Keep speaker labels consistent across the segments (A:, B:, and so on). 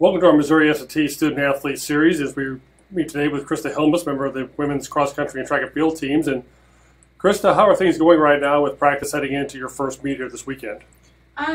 A: Welcome to our Missouri S&T Student Athlete Series as we meet today with Krista Hilmas, member of the women's cross country and track and field teams. And Krista, how are things going right now with practice heading into your first meet here this weekend?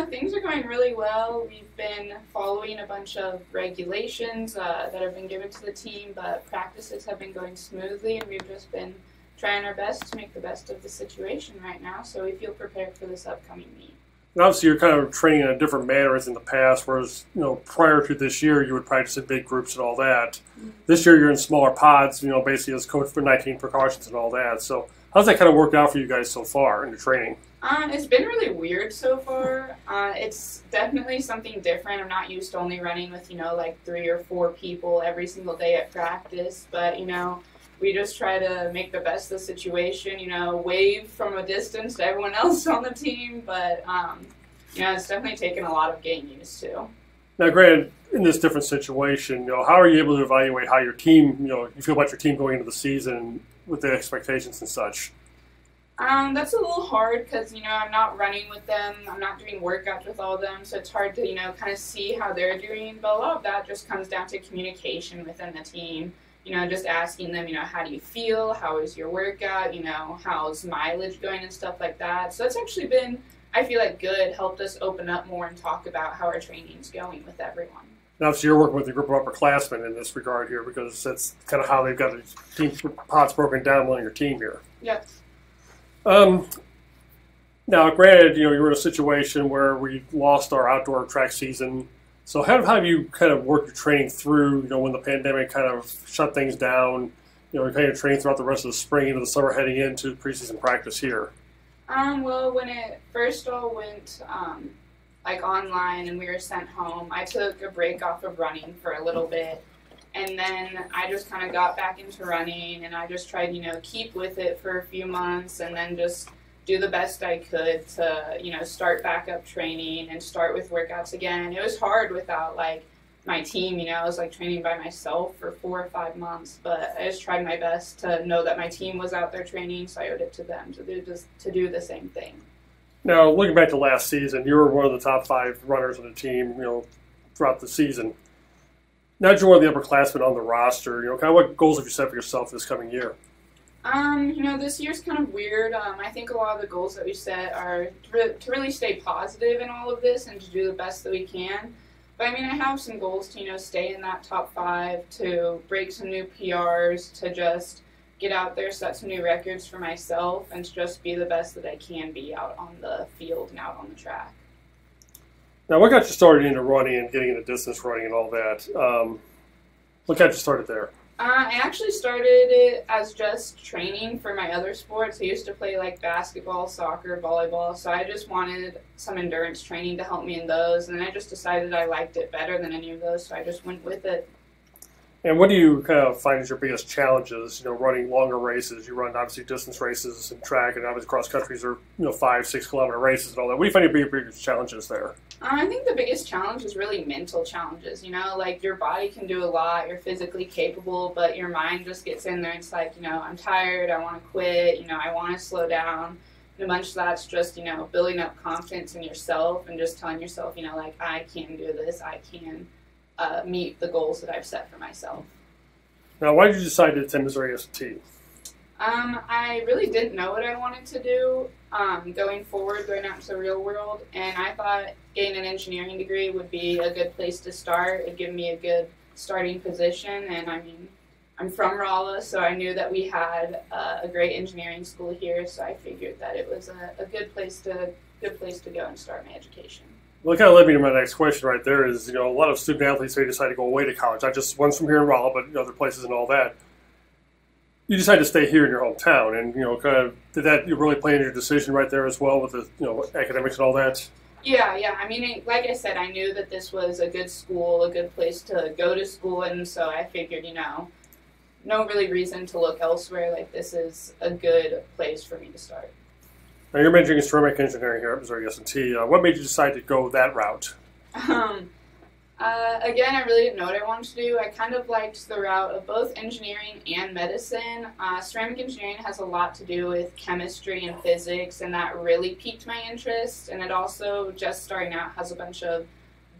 B: Things are going really well. We've been following a bunch of regulations that have been given to the team, but practices have been going smoothly, and we've just been trying our best to make the best of the situation right now, so we feel prepared for this upcoming meet.
A: And obviously, you're kind of training in a different manner as in the past, whereas prior to this year, you would practice in big groups and all that. Mm-hmm. This year, you're in smaller pods, basically as coach for 19 precautions and all that. So how's that kind of worked out for you guys so far in your training?
B: It's been really weird so far. It's definitely something different. I'm not used to only running with, like 3 or 4 people every single day at practice, but, we just try to make the best of the situation, wave from a distance to everyone else on the team, but, it's definitely taken a lot of getting used to.
A: Now, granted, in this different situation, how are you able to evaluate how your team, you feel about your team going into the season with the expectations and such?
B: That's a little hard because, I'm not running with them, I'm not doing workouts with all of them, so it's hard to, kind of see how they're doing, but a lot of that just comes down to communication within the team. Just asking them, how do you feel? How is your workout? How's mileage going and stuff like that. So it's actually been, I feel like, good, helped us open up more and talk about how our training's going with everyone.
A: Now, so you're working with a group of upperclassmen in this regard here because that's kind of how they've got the team pods broken down on your team here.
B: Yep.
A: Now, granted, you were in a situation where we lost our outdoor track season. So how have you kind of worked your training through, when the pandemic kind of shut things down, kind of training throughout the rest of the spring into the summer heading into preseason practice here?
B: Well, when it first all went online and we were sent home, I took a break off of running for a little bit. And then I just kind of got back into running, and I just tried, keep with it for a few months and then just do the best I could to, start back up training and start with workouts again. It was hard without, my team, I was, training by myself for 4 or 5 months, but I just tried my best to know that my team was out there training, so I owed it to them to do the same thing.
A: Now, looking back to last season, you were one of the top 5 runners on the team, throughout the season. Now that you're one of the upperclassmen on the roster, kind of what goals have you set for yourself this coming year?
B: This year's kind of weird. I think a lot of the goals that we set are to really stay positive in all of this and to do the best that we can. But, I have some goals to, stay in that top 5, to break some new PRs, to just get out there, set some new records for myself, and to just be the best that I can be out on the field and out on the track.
A: Now, what got you started into running and getting into distance running and all that? What got you started there?
B: I actually started it as just training for my other sports. I used to play basketball, soccer, volleyball, so I just wanted some endurance training to help me in those, and then I just decided I liked it better than any of those, so I just went with it.
A: And what do you kind of find as your biggest challenges, running longer races? You run, obviously, distance races and track, and obviously cross countries are, 5-6 kilometer races and all that. What do you find your biggest challenges there?
B: I think the biggest challenge is really mental challenges, your body can do a lot, you're physically capable, but your mind just gets in there. It's I'm tired, I want to quit, I want to slow down. And a bunch of that's just, building up confidence in yourself and just telling yourself, I can do this, I can meet the goals that I've set for myself.
A: Now, why did you decide to attend Missouri S&T?
B: I really didn't know what I wanted to do going forward, going out into the real world, and I thought getting an engineering degree would be a good place to start. It'd give me a good starting position, and I'm from Rolla, so I knew that we had a great engineering school here, so I figured that it was a good place to go and start my education.
A: Well, it kind of led me to my next question right there is, a lot of student athletes, they decide to go away to college, not just ones from here in Rolla, but other places and all that. You decided to stay here in your hometown, and, kind of, did that really play into your decision right there as well with the, academics and all that?
B: Yeah. Like I said, I knew that this was a good school, a good place to go to school, and so I figured, no really reason to look elsewhere. This is a good place for me to start.
A: Now, you're majoring in ceramic engineering here at Missouri S&T. What made you decide to go that route?
B: Again, I really didn't know what I wanted to do. I kind of liked the route of both engineering and medicine. Ceramic engineering has a lot to do with chemistry and physics, and that really piqued my interest. And it also, just starting out, has a bunch of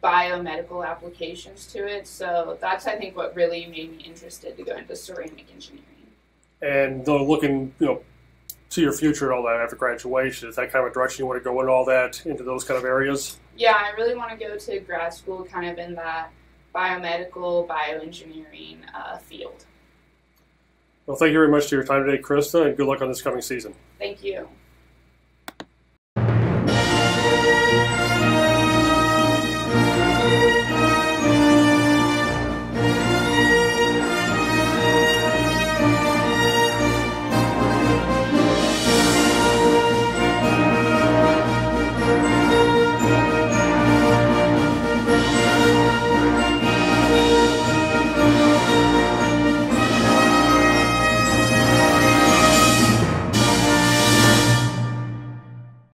B: biomedical applications to it. So that's, I think, what really made me interested to go into ceramic engineering.
A: And though looking, to your future and all that after graduation, is that kind of a direction you want to go in all that, into those kind of areas?
B: Yeah, I really want to go to grad school kind of in that biomedical, bioengineering field.
A: Well, thank you very much for your time today, Krista, and good luck on this coming season.
B: Thank you.